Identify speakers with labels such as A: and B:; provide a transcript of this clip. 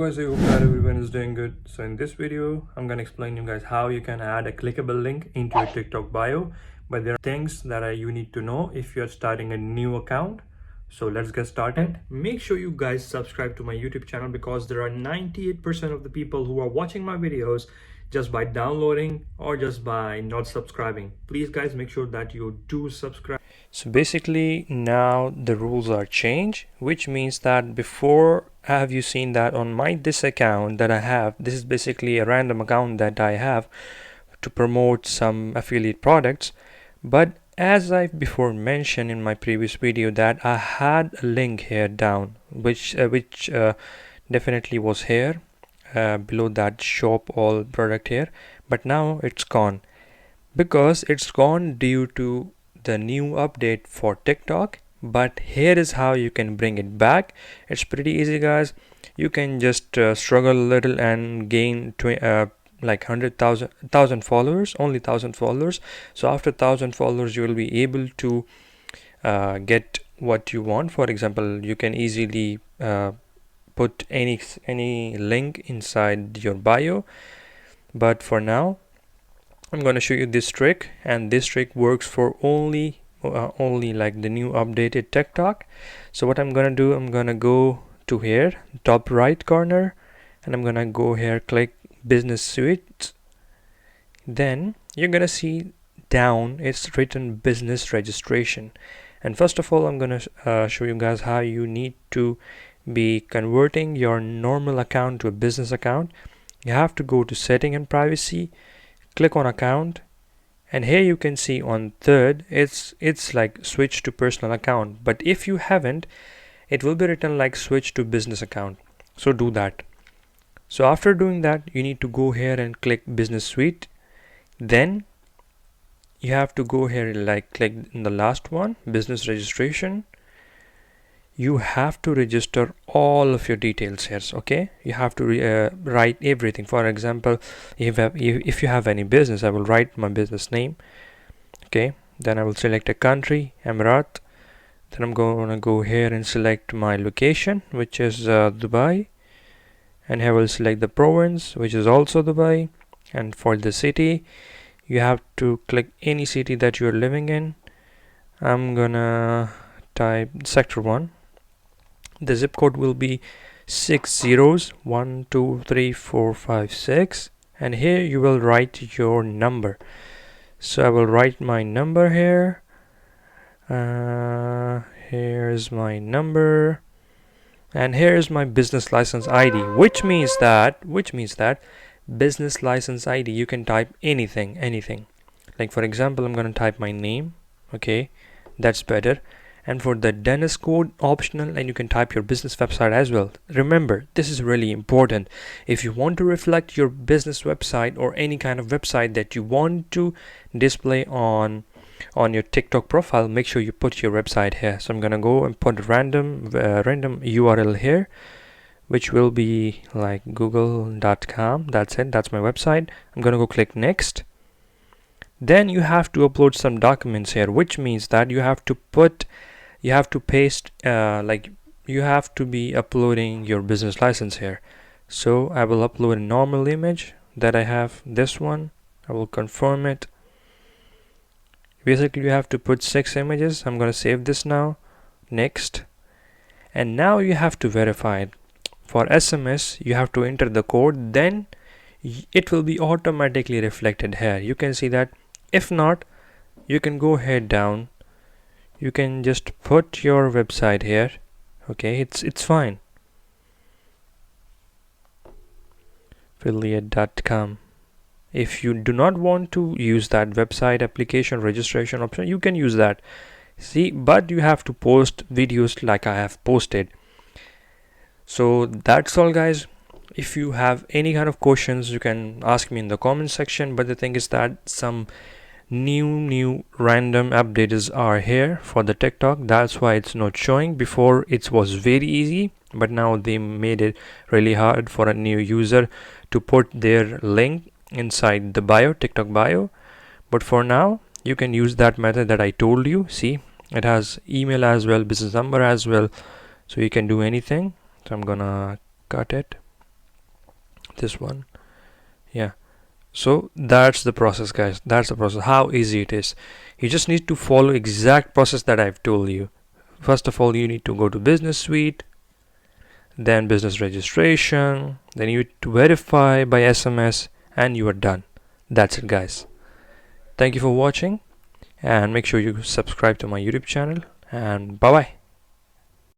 A: Guys, I hope that everyone is doing good. So in this video, I'm gonna explain you guys how you can add a clickable link into your TikTok bio. But there are things that you need to know if you're starting a new account. So let's get started. Make sure you guys subscribe to my YouTube channel because there are 98% of the people who are watching my videos just by downloading or just by not subscribing. Please guys, make sure that you do subscribe. So basically now the rules are changed, which means that before, have you seen that on this account that I have, this is basically a random account that I have to promote some affiliate products. But as I before mentioned in my previous video that I had a link here down which definitely was here below that shop all product here, but now it's gone because it's gone due to the new update for TikTok. But here is how you can bring it back. It's pretty easy guys. You can just struggle a little and gain like 100,000 followers, only 1,000 followers. So after 1,000 followers you will be able to get what you want. For example, you can easily put any link inside your bio. But for now I'm going to show you this trick, and this trick works for only like the new updated TikTok. So what I'm going to do, I'm going to go to here top right corner and I'm going to go here, click business suite. Then you're going to see down it's written business registration, and first of all I'm going to show you guys how you need to be converting your normal account to a business account. You have to go to setting and privacy, click on account, and here you can see on third it's like switch to personal account, but if you haven't, it will be written like switch to business account. So do that. So after doing that, you need to go here and click business suite. Then you have to go here like click in the last one, business registration. You have to register all of your details here. Okay, you have to write everything. For example, if you have any business, I will write my business name. Okay, then I will select a country, Emirat. Then I'm going to go here and select my location, which is Dubai, and I will select the province, which is also Dubai. And for the city, you have to click any city that you're living in. I'm gonna type sector 1. The zip code will be 6 zeros, 1 2 3 4 5 6, and here you will write your number. So I will write my number here. Here's my number, and here's my business license ID, which means that business license ID you can type anything. Like for example, I'm gonna type my name. Okay, that's better. And for the dentist code, optional, and you can type your business website as well. Remember, this is really important. If you want to reflect your business website or any kind of website that you want to display on your TikTok profile, make sure you put your website here. So I'm gonna go and put random URL here, which will be like google.com. That's it, that's my website. I'm gonna go click next. Then you have to upload some documents here, which means that you have to paste like you have to be uploading your business license here. So I will upload a normal image that I have, this one. I will confirm it. Basically you have to put 6 images. I'm going to save this now. Next. And now you have to verify it. For SMS you have to enter the code, then it will be automatically reflected here. You can see that. If not, you can go head down. You can just put your website here. Okay, it's fine. Affiliate.com. If you do not want to use that website application registration option, you can use that. See, but you have to post videos like I have posted. So that's all guys. If you have any kind of questions, you can ask me in the comment section. But the thing is that some new random updates are here for the TikTok. That's why it's not showing. Before it was very easy, but now they made it really hard for a new user to put their link inside the bio, TikTok bio. But for now you can use that method that I told you. See, it has email as well, business number as well, so you can do anything. So I'm gonna cut it. this one. Yeah, so that's the process, guys. That's the process, how easy it is. You just need to follow exact process that I've told you. First of all, you need to go to business suite, then business registration, then you need to verify by SMS, and you are done. That's it, guys. Thank you for watching, and make sure you subscribe to my YouTube channel, and bye bye.